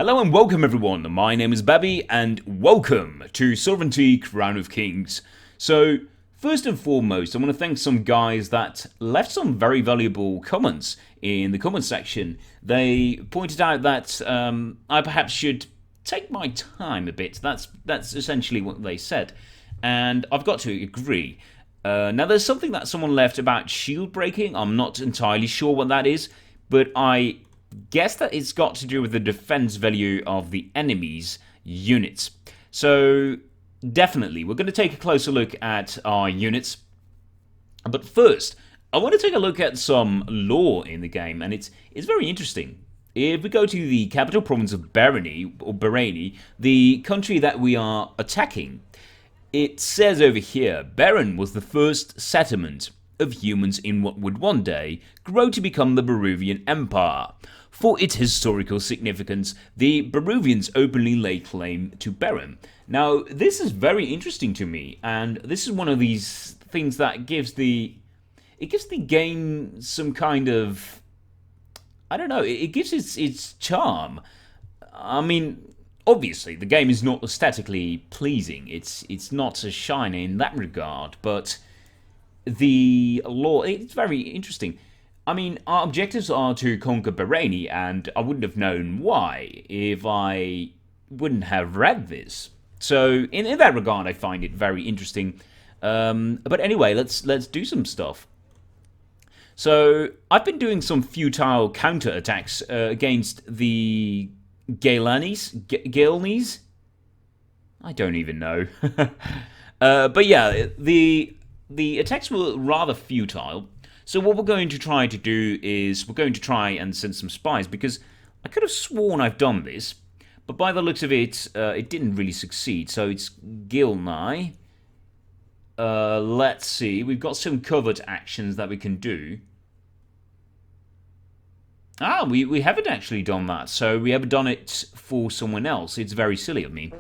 Hello and welcome everyone, my name is Babby and welcome to Sovereignty Crown of Kings. So, first and foremost, I want to thank some guys that left some very valuable comments in the comment section. They pointed out that I perhaps should take my time a bit. That's essentially what they said. And I've got to agree. Now there's something that someone left about shield breaking. I'm not entirely sure what that is, but I guess that it's got to do with the defense value of the enemy's units. So definitely, we're going to take a closer look at our units. But first, I want to take a look at some lore in the game, and it's very interesting. If we go to the capital province of Barani, the country that we are attacking, it says over here, Baran was the first settlement of humans in what would one day grow to become the Boruvian Empire. For its historical significance, the Boruvians openly lay claim to Baran. Now, this is very interesting to me, and this is one of these things that gives the game some kind of, I don't know, it gives its charm. I mean, obviously, the game is not aesthetically pleasing. It's not as shiny in that regard, but the lore, it's very interesting. I mean, our objectives are to conquer Barani, and I wouldn't have known why if I wouldn't have read this. So, in that regard, I find it very interesting. But anyway, let's do some stuff. So, I've been doing some futile counterattacks against the Gaelnis? I don't even know. But yeah, the attacks were rather futile. So what we're going to try to do is we're going to try and send some spies, because I could have sworn I've done this, but by the looks of it, it didn't really succeed. So it's Gilnai. Let's see. We've got some covert actions that we can do. Ah, we haven't actually done that. So we haven't done it for someone else. It's very silly of me.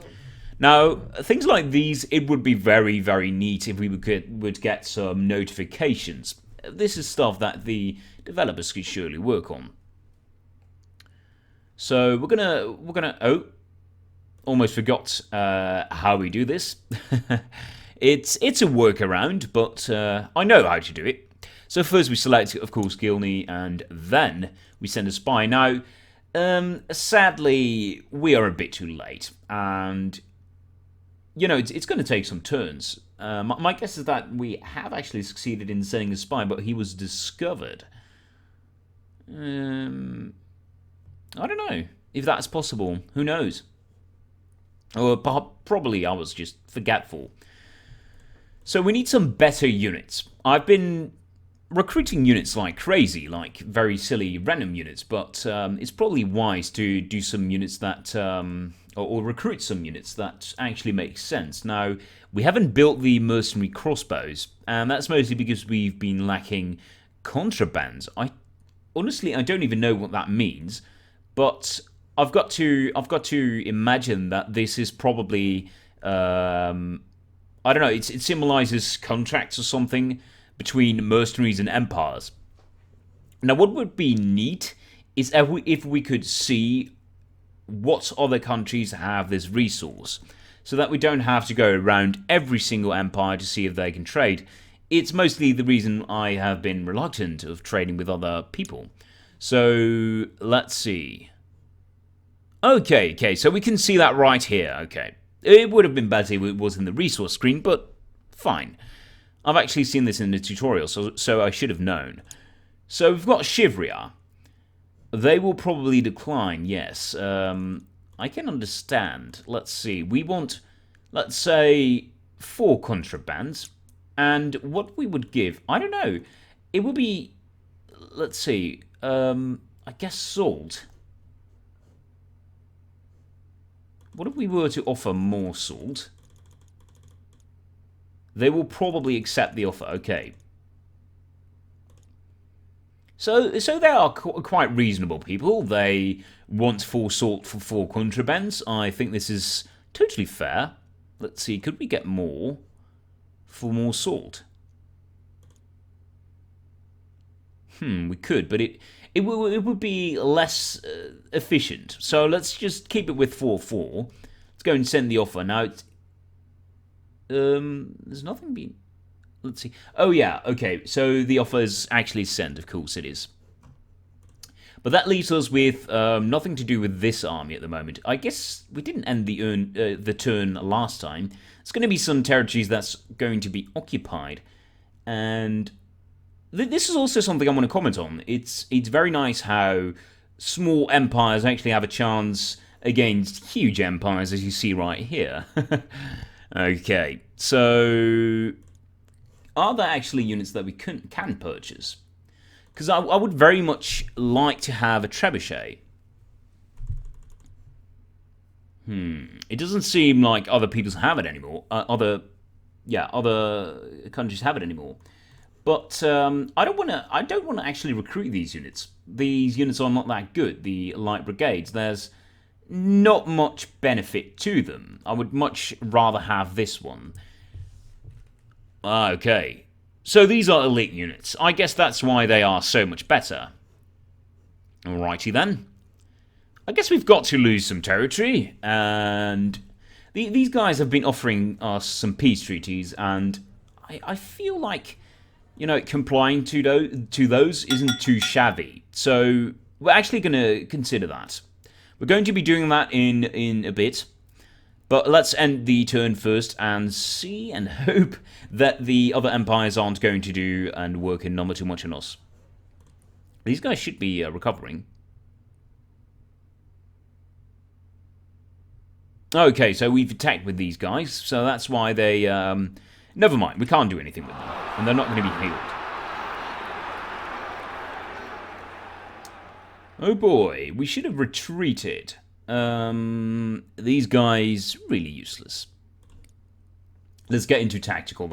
Now, things like these, it would be very, very neat if we would get some notifications. This is stuff that the developers could surely work on. So we're gonna oh, almost forgot how we do this. It's a workaround, but I know how to do it. So first we select, of course, Gilney, and then we send a spy. Now, sadly, we are a bit too late, and you know, it's going to take some turns. My guess is that we have actually succeeded in sending a spy, but he was discovered. I don't know if that's possible. Who knows? Or probably I was just forgetful. So we need some better units. I've been recruiting units like crazy, like very silly random units, but it's probably wise to do some units that, or recruit some units that actually make sense. Now, we haven't built the mercenary crossbows, and that's mostly because we've been lacking contrabands. Honestly, I don't even know what that means, but I've got to imagine that this is probably, I don't know, it symbolizes contracts or something between mercenaries and empires. Now, what would be neat is if we could see what other countries have this resource, so that we don't have to go around every single empire to see if they can trade. It's mostly the reason I have been reluctant of trading with other people. So, let's see. Okay, so we can see that right here, okay. It would have been better if it was in the resource screen, but fine. I've actually seen this in the tutorial, so I should have known. So we've got Shivria. They will probably decline, yes. I can understand. Let's see. We want, let's say, 4 contrabands. And what we would give, I don't know. It would be, let's see, I guess salt. What if we were to offer more salt? They will probably accept the offer, okay. So they are quite reasonable people. They want 4 salt for 4 contrabands. I think this is totally fair. Let's see, could we get more for more salt? We could, but it would be less efficient. So let's just keep it with 4-4. Let's go and send the offer. Now, there's nothing being... Let's see. Oh, yeah, okay. So the offer is actually sent, of course it is. But that leaves us with nothing to do with this army at the moment. I guess we didn't end the turn last time. It's going to be some territories that's going to be occupied. And this is also something I want to comment on. It's very nice how small empires actually have a chance against huge empires, as you see right here. Okay, so are there actually units that we can purchase? Because I would very much like to have a trebuchet. It doesn't seem like other people have it anymore. Other countries have it anymore. But I don't want to actually recruit these units. These units are not that good. The light brigades. There's not much benefit to them. I would much rather have this one. Okay. So these are elite units. I guess that's why they are so much better. Alrighty then. I guess we've got to lose some territory, and these guys have been offering us some peace treaties, and I feel like, you know, complying to those isn't too shabby. So we're actually going to consider that. We're going to be doing that in a bit. But let's end the turn first and see and hope that the other empires aren't going to do and work in number too much on us. These guys should be recovering. Okay, so we've attacked with these guys, so that's why they... never mind, we can't do anything with them, and they're not going to be healed. Oh boy, we should have retreated. These guys, really useless. Let's get into tactical,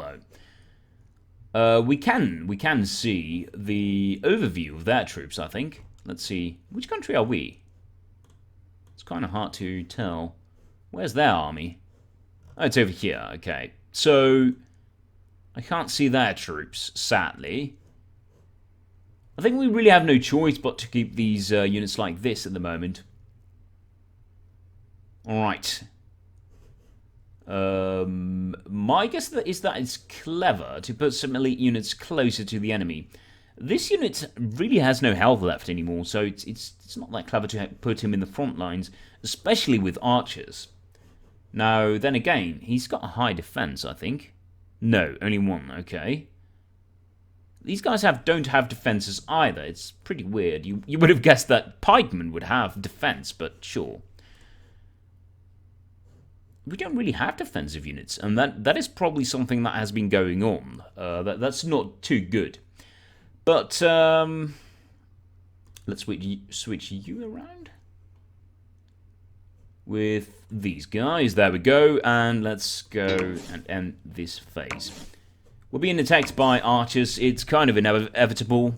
though. We can see the overview of their troops, I think. Let's see. Which country are we? It's kind of hard to tell. Where's their army? Oh, it's over here. Okay. So, I can't see their troops, sadly. I think we really have no choice but to keep these units like this at the moment. Alright. My guess is that it's clever to put some elite units closer to the enemy. This unit really has no health left anymore, so it's not that clever to put him in the front lines, especially with archers. Now, then again, he's got a high defense, I think. No, only one, okay. These guys don't have defenses either. It's pretty weird. You would have guessed that pikemen would have defense, but sure. We don't really have defensive units, and that is probably something that has been going on. That's not too good. But let's switch you around with these guys. There we go, and let's go and end this phase. We're being attacked by archers. It's kind of inevitable.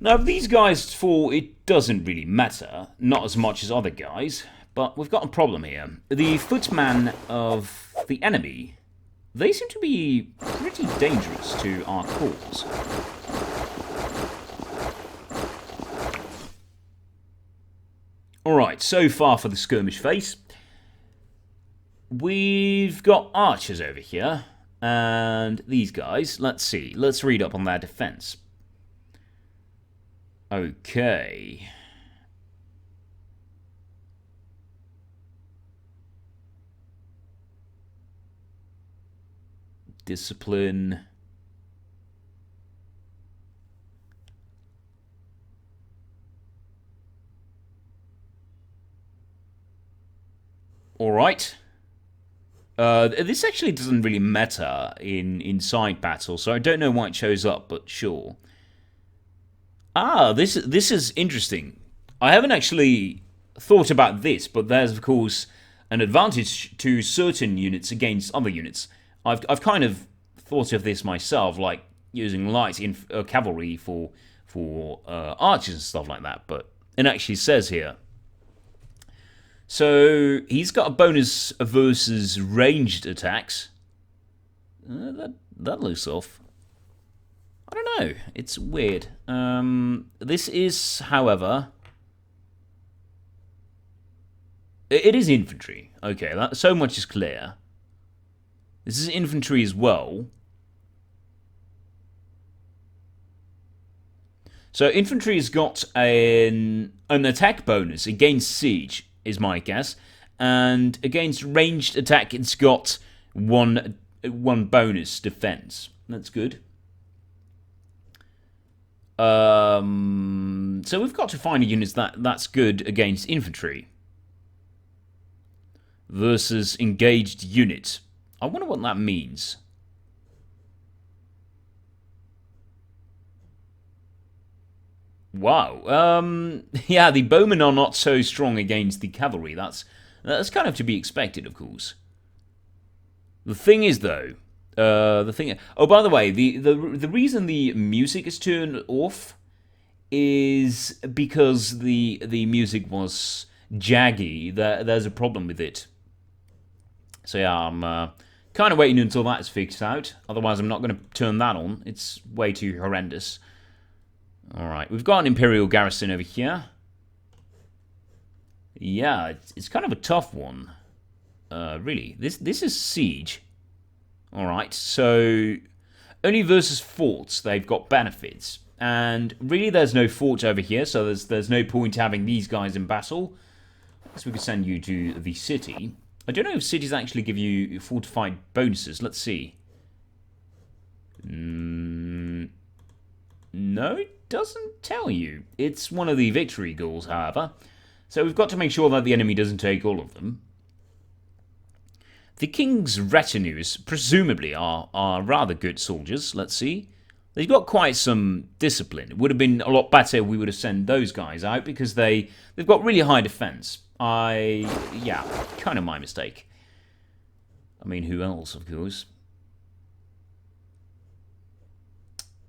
Now, if these guys fall, it doesn't really matter. Not as much as other guys. But we've got a problem here. The footmen of the enemy, they seem to be pretty dangerous to our cause. Alright, so far for the skirmish phase. We've got archers over here. And these guys, let's see. Let's read up on their defense. Okay. Discipline. Alright. This actually doesn't really matter in side battle, so I don't know why it shows up, but sure. Ah, this is interesting. I haven't actually thought about this, but there's of course an advantage to certain units against other units. I've kind of thought of this myself, like using light cavalry for archers and stuff like that, but it actually says here. So he's got a bonus versus ranged attacks. That looks off. I don't know. It's weird. This is, however... It is infantry. Okay, so much is clear. This is infantry as well. So infantry has got an attack bonus against siege, is my guess. And against ranged attack, it's got one bonus defense. That's good. So we've got to find a unit that's good against infantry. Versus engaged unit. I wonder what that means. Wow. Yeah, the bowmen are not so strong against the cavalry. That's kind of to be expected, of course. The thing is, though, oh, by the way, the reason the music is turned off is because the music was jaggy. There's a problem with it. So yeah, I'm kind of waiting until that's fixed out. Otherwise, I'm not going to turn that on. It's way too horrendous. Alright, we've got an Imperial garrison over here. Yeah, it's kind of a tough one. Really. This is siege. Alright, so only versus forts they've got benefits. And really there's no forts over here, so there's no point having these guys in battle. I guess we could send you to the city. I don't know if cities actually give you fortified bonuses. Let's see. No, it doesn't tell you. It's one of the victory goals, however. So we've got to make sure that the enemy doesn't take all of them. The king's retinues, presumably, are rather good soldiers. Let's see. They've got quite some discipline. It would have been a lot better if we would have sent those guys out because they've got really high defense. Yeah, kind of my mistake. I mean, who else, of course?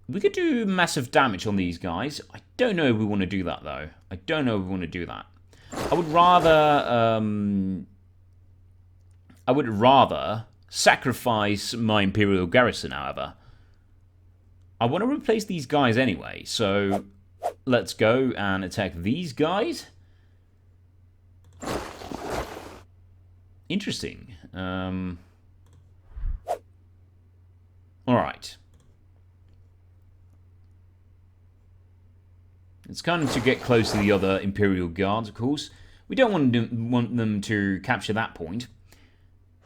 We could do massive damage on these guys. I don't know if we want to do that, though. I don't know if we want to do that. I would rather sacrifice my Imperial garrison, however. I want to replace these guys anyway, so let's go and attack these guys. Interesting. Alright. It's kind of to get close to the other Imperial guards, of course. We don't want them to capture that point.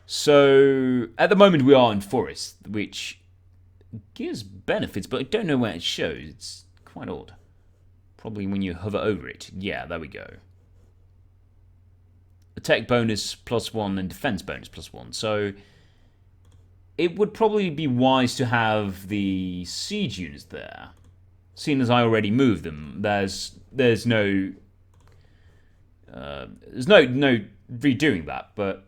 So, at the moment we are in forest, which gives benefits, but I don't know where it shows. It's quite odd. Probably when you hover over it. Yeah, there we go. Attack bonus +1 and defense bonus +1. So it would probably be wise to have the siege units there. Seeing as I already moved them, there's no redoing that, but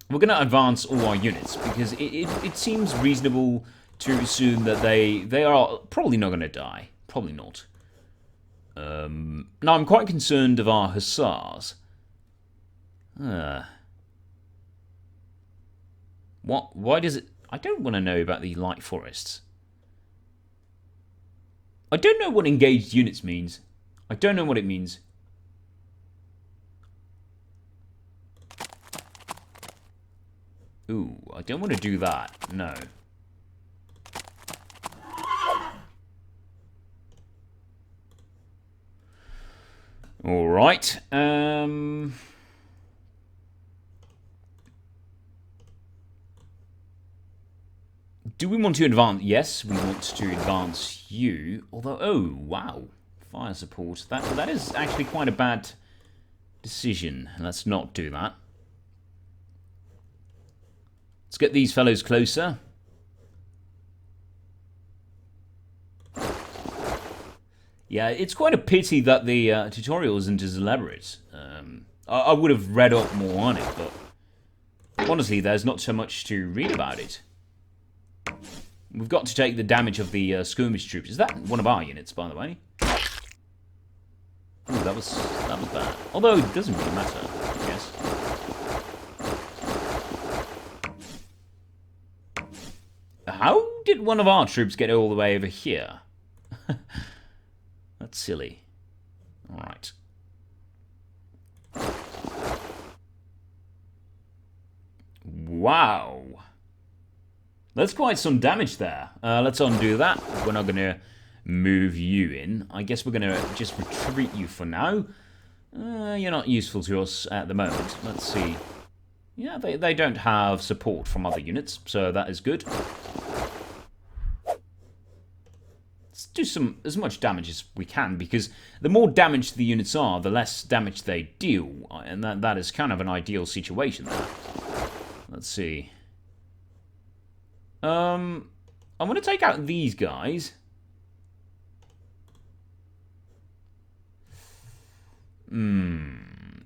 we're going to advance all our units because it seems reasonable to assume that they are probably not going to die. Probably not. Now, I'm quite concerned of our hussars. What? Why does it... I don't want to know about the light forests. I don't know what engaged units means. I don't know what it means. Ooh, I don't want to do that. No. Alright. Do we want to advance? Yes, we want to advance you. Although, oh, wow. Fire support. That is actually quite a bad decision. Let's not do that. Let's get these fellows closer. Yeah, it's quite a pity that the tutorial isn't as elaborate. I would have read up more on it, but honestly, there's not so much to read about it. We've got to take the damage of the skirmish troops. Is that one of our units, by the way? Ooh, that was bad. Although it doesn't really matter, I guess. How did one of our troops get all the way over here? That's silly. Alright. Wow. That's quite some damage there. Let's undo that. We're not going to move you in. I guess we're going to just retreat you for now. You're not useful to us at the moment. Let's see. Yeah, they don't have support from other units, so that is good. Let's do as much damage as we can, because the more damaged the units are, the less damage they deal, and that is kind of an ideal situation there. Let's see. I'm going to take out these guys.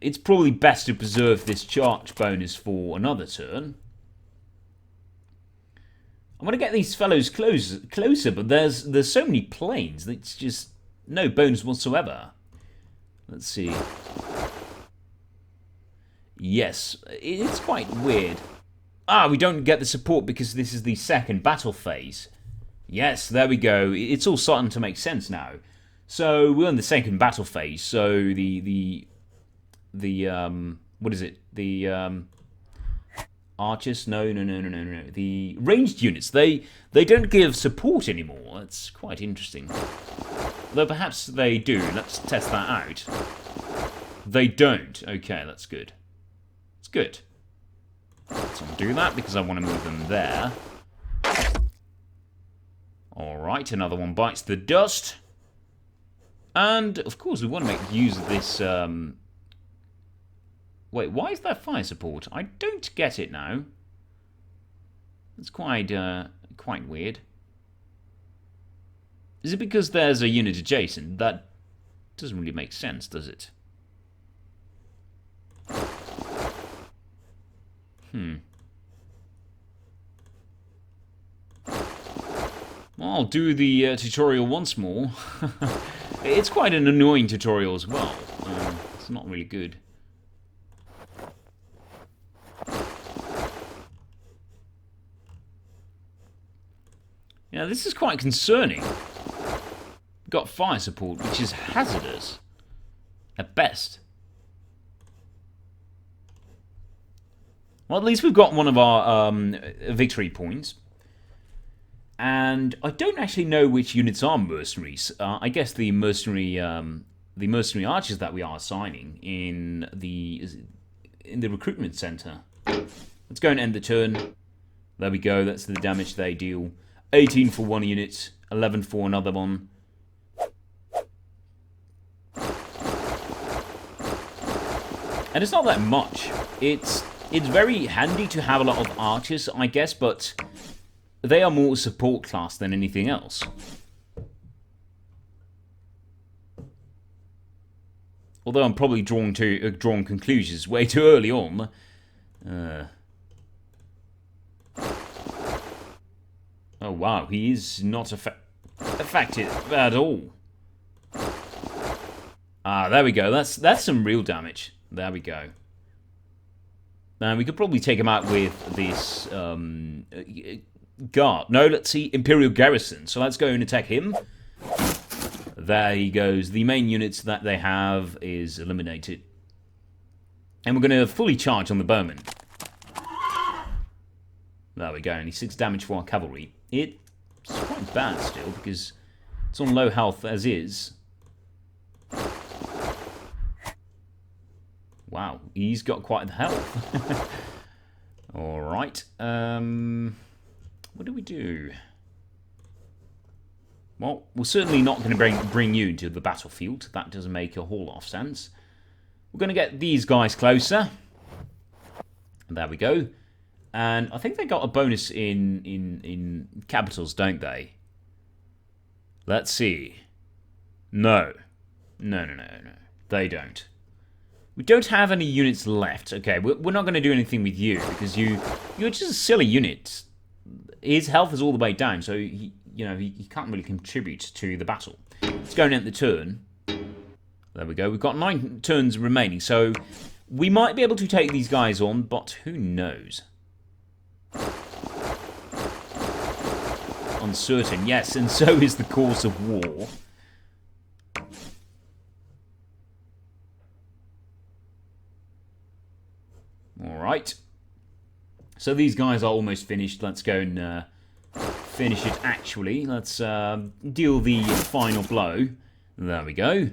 It's probably best to preserve this charge bonus for another turn. I'm going to get these fellows closer, but there's so many planes that it's just no bonus whatsoever. Let's see. Yes, it's quite weird. We don't get the support because this is the second battle phase. Yes, there we go. It's all starting to make sense now. So we're in the second battle phase. So the what is it? The archers? No. The ranged units. They don't give support anymore. That's quite interesting. Though perhaps they do. Let's test that out. They don't. Okay, that's good. It's good. Let's undo that because I want to move them there. Alright, another one bites the dust. And, of course, we want to make use of this... Wait, why is there fire support? I don't get it now. It's quite weird. Is it because there's a unit adjacent? That doesn't really make sense, does it? Well, I'll do the tutorial once more. It's quite an annoying tutorial as well. It's not really good. Yeah, this is quite concerning. We've got fire support, which is hazardous at best. Well, at least we've got one of our victory points. And I don't actually know which units are mercenaries. I guess the mercenary archers that we are assigning in the recruitment center. Let's go and end the turn. There we go. That's the damage they deal. 18 for one unit, 11 for another one. And it's not that much. It's very handy to have a lot of archers, I guess, but they are more support class than anything else. Although I'm probably drawing conclusions way too early on. Oh wow, he is not effective at all. There we go. That's some real damage. There we go. Now we could probably take him out with this guard. No, let's see, Imperial Garrison. So let's go and attack him. There he goes. The main units that they have is eliminated. And we're going to fully charge on the bowmen. There we go. Only 6 damage for our cavalry. It's quite bad still because it's on low health as is. Wow, he's got quite the health. Alright. What do we do? Well, we're certainly not going to bring you into the battlefield. That doesn't make a whole lot of sense. We're going to get these guys closer. There we go. And I think they got a bonus in capitals, don't they? Let's see. No. No. They don't. We don't have any units left. Okay, we're not going to do anything with you because you're just a silly unit. His health is all the way down, so he can't really contribute to the battle. Let's go and end the turn. There we go. We've got 9 turns remaining, so we might be able to take these guys on, but who knows? uncertain. Yes, and so is the course of war. Alright. So these guys are almost finished. Let's go and finish it actually. Let's deal the final blow. There we go.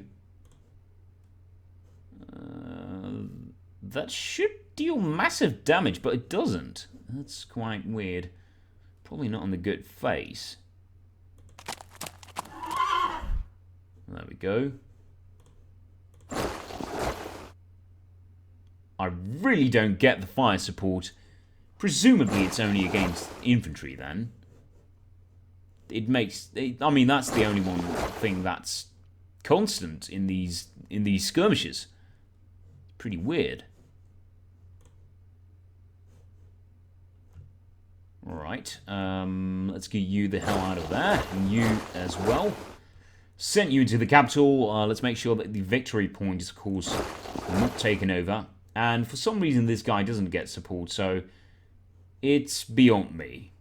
That should deal massive damage, but it doesn't. That's quite weird. Probably not on the good face. There we go. I really don't get the fire support. Presumably it's only against infantry then. It makes... I mean, that's the only one thing that's constant in these skirmishes. Pretty weird. Alright, let's get you the hell out of there. And you as well. Sent you into the capital. Let's make sure that the victory point is, of course, not taken over. And for some reason this guy doesn't get support, so it's beyond me.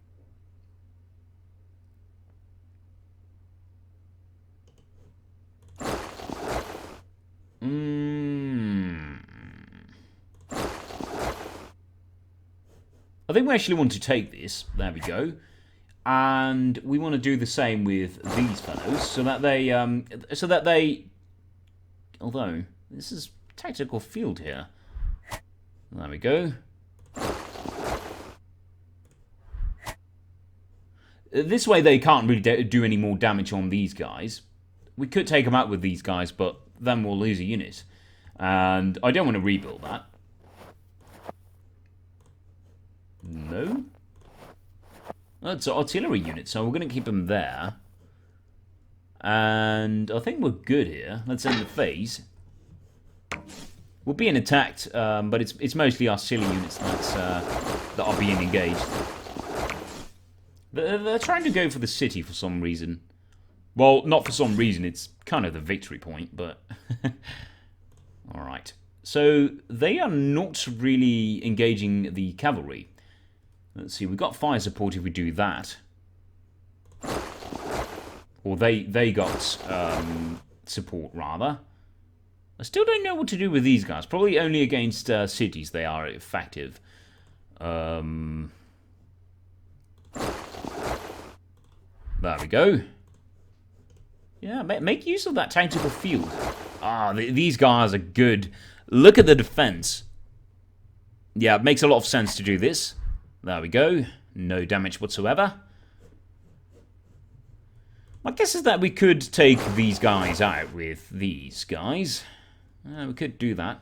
I think we actually want to take this. There we go. And we want to do the same with these fellows, so that they, although this is tactical field here. There we go. This way they can't really do any more damage on these guys. We could take them out with these guys, but then we'll lose a unit. And I don't want to rebuild that. No? That's an artillery unit, so we're going to keep them there. And I think we're good here. Let's end the phase. We're being attacked, but it's mostly artillery units that are being engaged. They're trying to go for the city for some reason. Well, not for some reason, it's kind of the victory point, but... Alright. So, they are not really engaging the cavalry. Let's see, we've got fire support if we do that. Or they got support, rather. I still don't know what to do with these guys. Probably only against cities they are effective. There we go. Yeah, make use of that tactical field. Ah, these guys are good. Look at the defense. Yeah, it makes a lot of sense to do this. There we go. No damage whatsoever. My guess is that we could take these guys out with these guys. We could do that.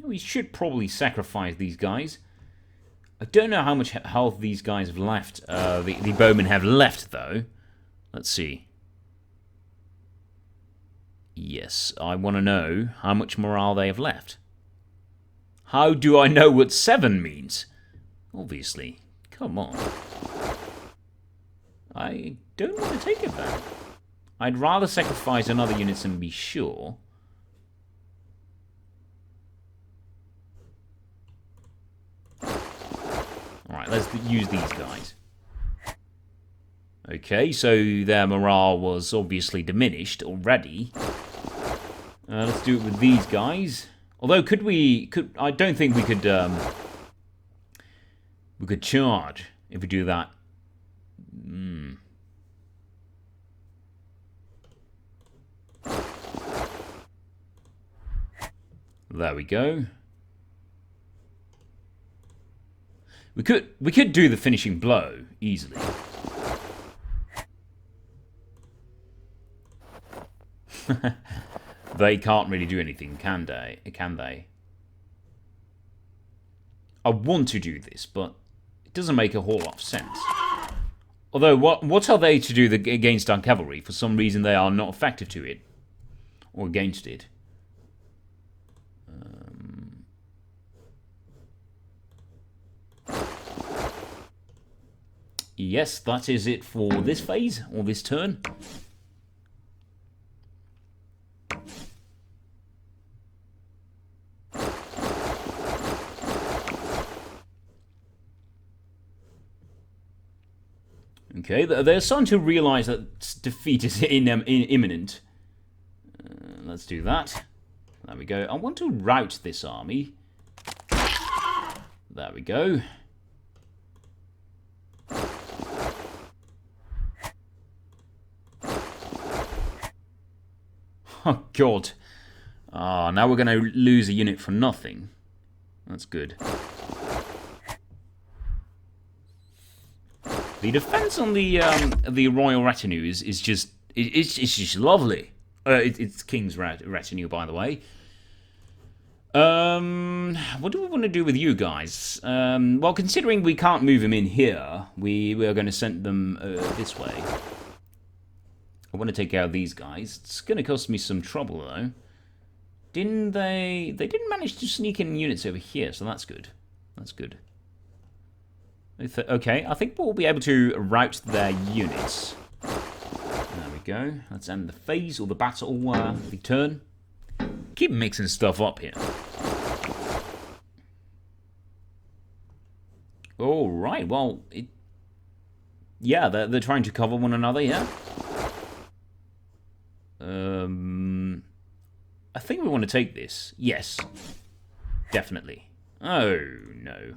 We should probably sacrifice these guys. I don't know how much health these guys have left. The bowmen have left, though. Let's see. Yes, I want to know how much morale they have left. How do I know what 7 means? Obviously. Come on. I don't want to take it back. I'd rather sacrifice another unit and be sure. Alright, let's use these guys. Okay, so their morale was obviously diminished already. Let's do it with these guys. Although, I don't think we could charge if we do that. There we go. We could do the finishing blow easily. They can't really do anything, can they? I want to do this, but it doesn't make a whole lot of sense. Although, what are they to do against our cavalry? For some reason, they are not effective to it. Or against it. Yes, that is it for this phase, or this turn. Okay, they're starting to realise that defeat is imminent. Let's do that. There we go. I want to rout this army. There we go. Oh, God. Ah, now we're going to lose a unit for nothing. That's good. The defense on the royal retinue is just it's just lovely. It's King's retinue, by the way. What do we want to do with you guys? Well, considering we can't move them in here, we are going to send them this way. I want to take care of these guys. It's going to cost me some trouble, though. Didn't they? They didn't manage to sneak in units over here, so that's good. That's good. Okay, I think we'll be able to rout their units. There we go. Let's end the phase or the battle, the turn. Keep mixing stuff up here. All right. Well, yeah, they're trying to cover one another. Yeah. I think we want to take this. Yes, definitely. Oh no.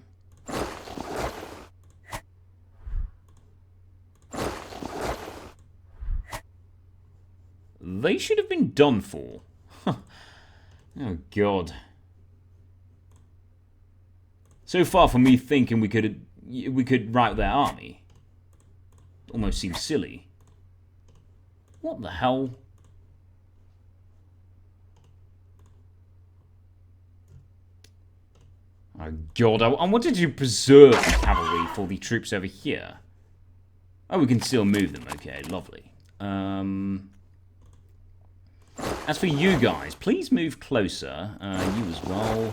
They should have been done for. Oh, God. So far from me thinking we could rout their army. Almost seems silly. What the hell? Oh, God. I wanted to preserve the cavalry for the troops over here. Oh, we can still move them. Okay, lovely. As for you guys, please move closer. You as well.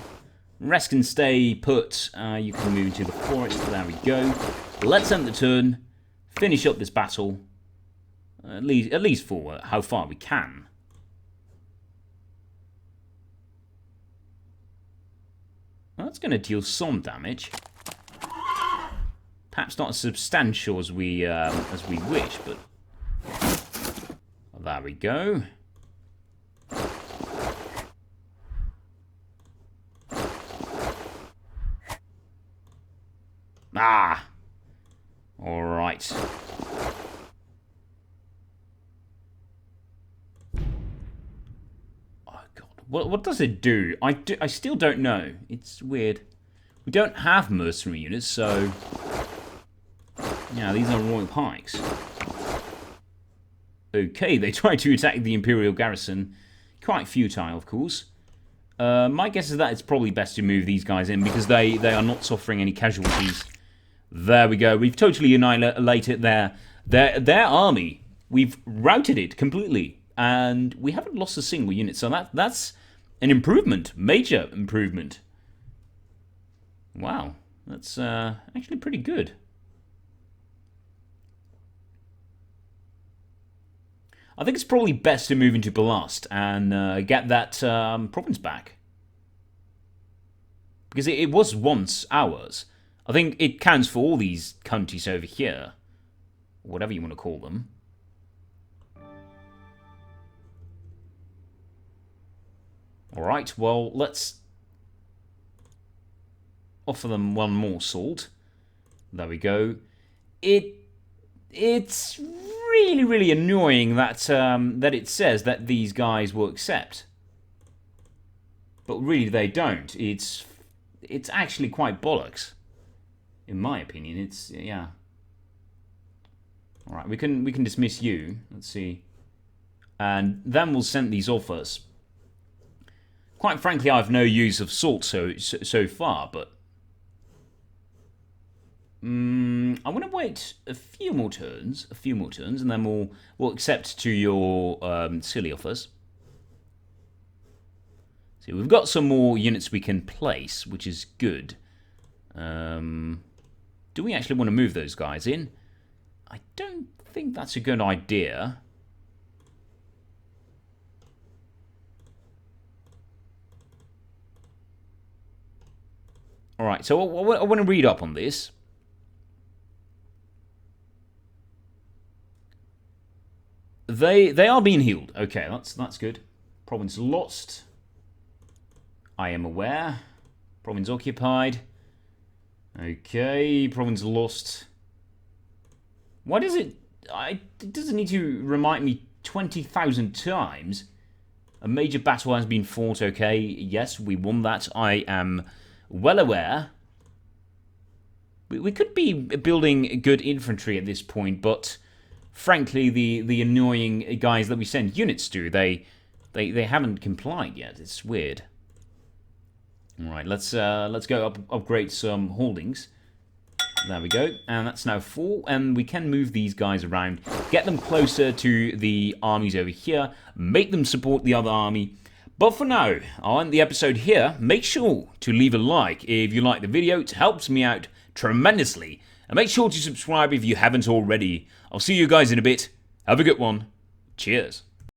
Rest can stay put. You can move into the forest. There we go. Let's end the turn. Finish up this battle. At least for how far we can. Well, that's going to deal some damage. Perhaps not as substantial as we wish, but there we go. Ah! Alright. Oh, God. What does it do? I still don't know. It's weird. We don't have mercenary units, so... Yeah, these are royal pikes. Okay, they tried to attack the Imperial garrison. Quite futile, of course. My guess is that it's probably best to move these guys in because they are not suffering any casualties. There we go. We've totally annihilated their army. We've routed it completely. And we haven't lost a single unit. So that's an improvement. Major improvement. Wow. That's actually pretty good. I think it's probably best to move into Belast and get that province back. Because it was once ours. I think it counts for all these counties over here. Whatever you want to call them. Alright, well, let's offer them one more salt. There we go. It's really, really annoying that that it says that these guys will accept. But really they don't. It's actually quite bollocks. In my opinion, it's yeah. All right, we can dismiss you. Let's see, and then we'll send these offers. Quite frankly, I have no use of salt so far, but I want to wait a few more turns, and then we'll accept to your silly offers. See, we've got some more units we can place, which is good. Do we actually want to move those guys in? I don't think that's a good idea. Alright, so I want to read up on this. they are being healed. Okay, that's good. Province lost. I am aware. Province occupied. Okay, province lost. Why does it... it doesn't need to remind me 20,000 times. A major battle has been fought, okay. Yes, we won that. I am well aware. We could be building good infantry at this point, but frankly, the annoying guys that we send units to, they haven't complied yet. It's weird. All right, let's go upgrade some holdings. There we go, and that's now 4, and we can move these guys around, get them closer to the armies over here, make them support the other army. But for now, I'll end the episode here. Make sure to leave a like if you like the video. It helps me out tremendously. And make sure to subscribe if you haven't already. I'll see you guys in a bit. Have a good one. Cheers.